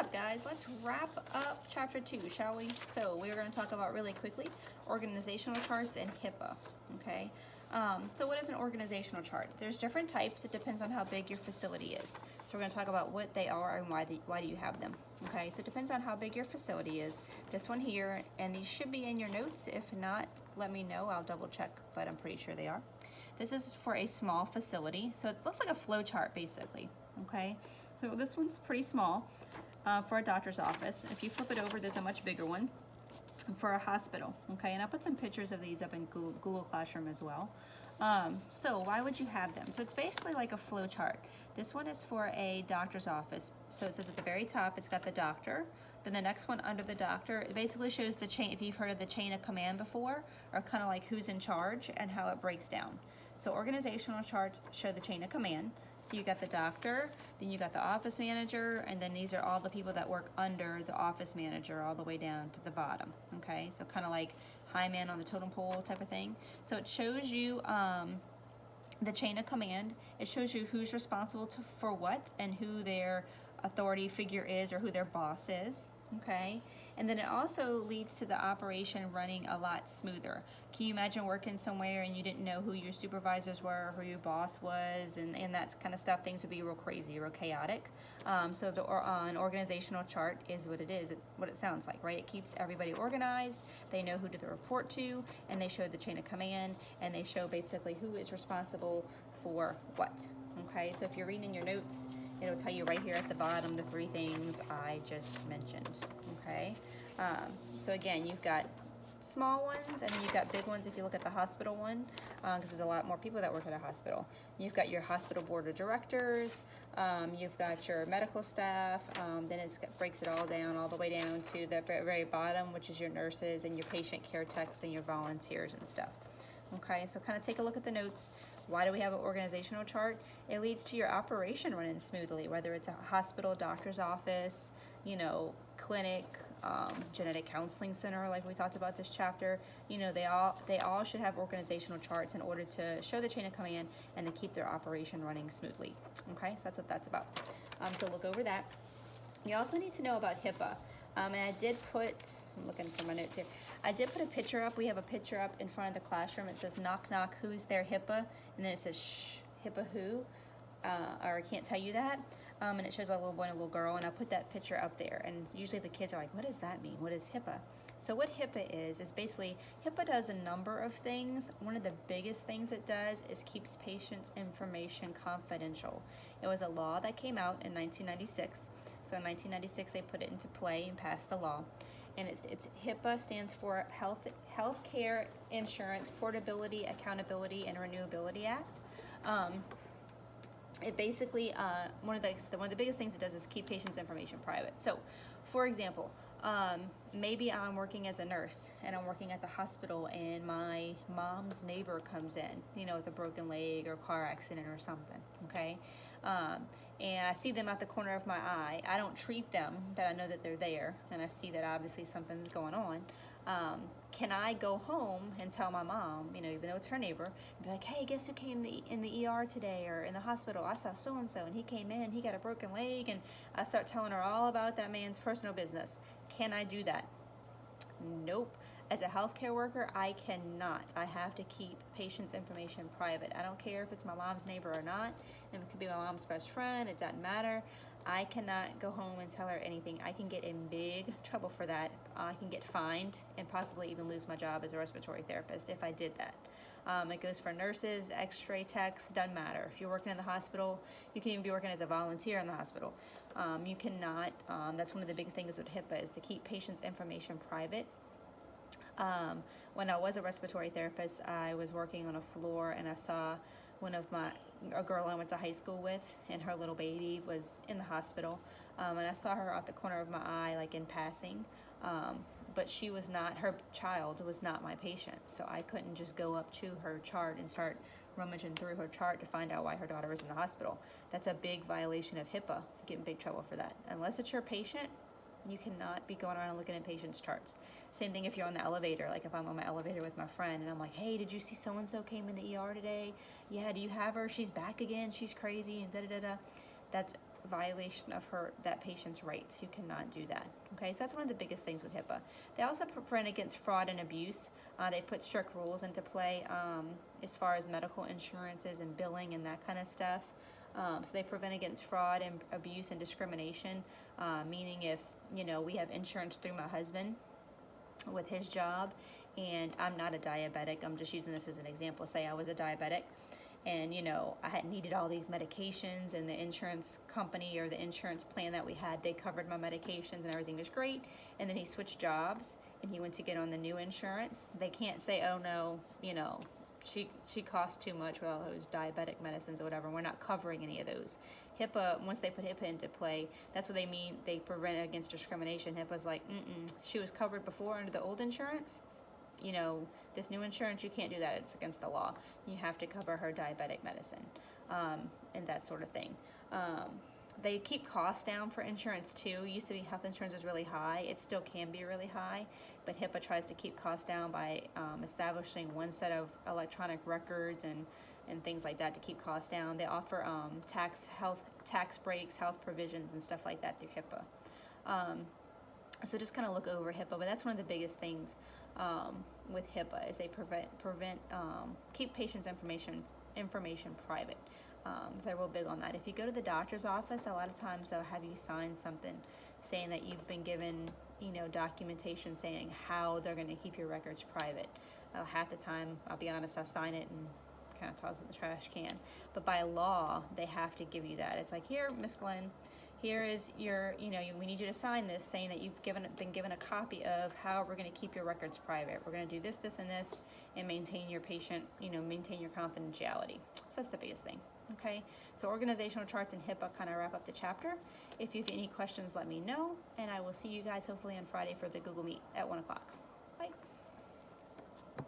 up, guys? Let's wrap up chapter 2, shall we? So we're going to talk about really quickly organizational charts and HIPAA, okay? So what is an organizational chart? There's different types. It depends on how big your facility is. So we're going to talk about what they are and why do you have them, okay? So it depends on how big your facility is. This one here, and these should be in your notes. If not, let me know. I'll double check, but I'm pretty sure they are. This is for a small facility. So it looks like a flow chart, basically, okay? So this one's pretty small for a doctor's office. If you flip it over, there's a much bigger one for a hospital, okay? And I'll put some pictures of these up in Google Classroom as well. So why would you have them? So it's basically like a flow chart. This one is for a doctor's office. So it says at the very top, it's got the doctor. Then the next one under the doctor, it basically shows the chain, if you've heard of the chain of command before, or kind of like who's in charge and how it breaks down. So organizational charts show the chain of command. So you got the doctor, then you got the office manager, and then these are all the people that work under the office manager all the way down to the bottom, okay? So kind of like high man on the totem pole type of thing. So it shows you the chain of command. It shows you who's responsible for what and who their authority figure is or who their boss is, okay? And then it also leads to the operation running a lot smoother. Can you imagine working somewhere and you didn't know who your supervisors were, who your boss was, and that kind of stuff? Things would be real crazy, real chaotic. So an organizational chart is what it is, what it sounds like, right? It keeps everybody organized. They know who to report to, and they show the chain of command, and they show basically who is responsible for what, okay? So if you're reading your notes, it'll tell you right here at the bottom the 3 things I just mentioned, okay? So again, you've got small ones, and then you've got big ones if you look at the hospital one, because there's a lot more people that work at a hospital. You've got your hospital board of directors, you've got your medical staff, then it breaks it all down, all the way down to the very bottom, which is your nurses and your patient care techs and your volunteers and stuff. Okay, so kind of take a look at the notes. Why do we have an organizational chart? It leads to your operation running smoothly, whether it's a hospital, doctor's office, you know, clinic, genetic counseling center, like we talked about this chapter. You know, they all should have organizational charts in order to show the chain of command and to keep their operation running smoothly. Okay, so that's what that's about. So look over that. You also need to know about HIPAA. And I did put, I'm looking for my notes here. I did put a picture up. We have a picture up in front of the classroom. It says, knock, knock, who's there, HIPAA? And then it says, shh, HIPAA who? Or I can't tell you that. And it shows a little boy and a little girl, and I put that picture up there. And usually the kids are like, what does that mean? What is HIPAA? So what HIPAA is basically, HIPAA does a number of things. One of the biggest things it does is keeps patients' information confidential. It was a law that came out in 1996. So in 1996, they put it into play and passed the law. And it's HIPAA stands for Healthcare Insurance Portability, Accountability, and Renewability Act. It basically, one of the biggest things it does is keep patients' information private. So, for example, maybe I'm working as a nurse and I'm working at the hospital and my mom's neighbor comes in, you know, with a broken leg or car accident or something, okay? And I see them at the corner of my eye. I don't treat them, but I know that they're there, and I see that obviously something's going on. Can I go home and tell my mom, you know, even though it's her neighbor, and be like, hey, guess who came in the ER today or in the hospital? I saw so-and-so, and he came in, he got a broken leg, and I start telling her all about that man's personal business. Can I do that? Nope. As a healthcare worker, I cannot. I have to keep patients' information private. I don't care if it's my mom's neighbor or not. If it could be my mom's best friend, it doesn't matter. I cannot go home and tell her anything. I can get in big trouble for that. I can get fined and possibly even lose my job as a respiratory therapist if I did that. It goes for nurses, x-ray techs, doesn't matter. If you're working in the hospital, you can even be working as a volunteer in the hospital. You cannot, that's one of the big things with HIPAA is to keep patients' information private. When I was a respiratory therapist, I was working on a floor and I saw a girl I went to high school with, and her little baby was in the hospital, and I saw her out the corner of my eye, like in passing, but her child was not my patient, so I couldn't just go up to her chart and start rummaging through her chart to find out why her daughter was in the hospital. That's a big violation of HIPAA. You get in big trouble for that. Unless it's your patient, you cannot be going around and looking at patients' charts. Same thing if you're on the elevator, like if I'm on my elevator with my friend and I'm like, hey, did you see so-and-so came in the ER today? Yeah, do you have her? She's back again. She's crazy and da-da-da-da. That's violation of that patient's rights. You cannot do that. Okay, so that's one of the biggest things with HIPAA. They also prevent against fraud and abuse. They put strict rules into play as far as medical insurances and billing and that kind of stuff. So they prevent against fraud and abuse and discrimination, meaning if, we have insurance through my husband with his job, and I'm not a diabetic, I'm just using this as an example, say I was a diabetic, and I had needed all these medications, and the insurance company or the insurance plan that we had, they covered my medications and everything was great, and then he switched jobs and he went to get on the new insurance. They can't say, oh no, she costs too much with all those diabetic medicines or whatever. We're not covering any of those. HIPAA, once they put HIPAA into play, that's what they mean. They prevent against discrimination. HIPAA's like, she was covered before under the old insurance. This new insurance, you can't do that. It's against the law. You have to cover her diabetic medicine and that sort of thing. They keep costs down for insurance too. It used to be health insurance was really high. It still can be really high, but HIPAA tries to keep costs down by establishing one set of electronic records and things like that to keep costs down. They offer tax breaks, health provisions, and stuff like that through HIPAA. So just kind of look over HIPAA, but that's one of the biggest things with HIPAA is they keep patients' information private. They're real big on that. If you go to the doctor's office, a lot of times they'll have you sign something saying that you've been given, documentation saying how they're going to keep your records private. Half the time, I'll be honest, I sign it and kind of toss it in the trash can. But by law, they have to give you that. It's like, here, Miss Glenn, here is your, we need you to sign this saying that you've been given a copy of how we're going to keep your records private. We're going to do this, this, and this, and maintain your patient, maintain your confidentiality. So that's the biggest thing. Okay, so organizational charts and HIPAA kind of wrap up the chapter. If you have any questions, let me know, and I will see you guys hopefully on Friday for the Google Meet at 1 o'clock.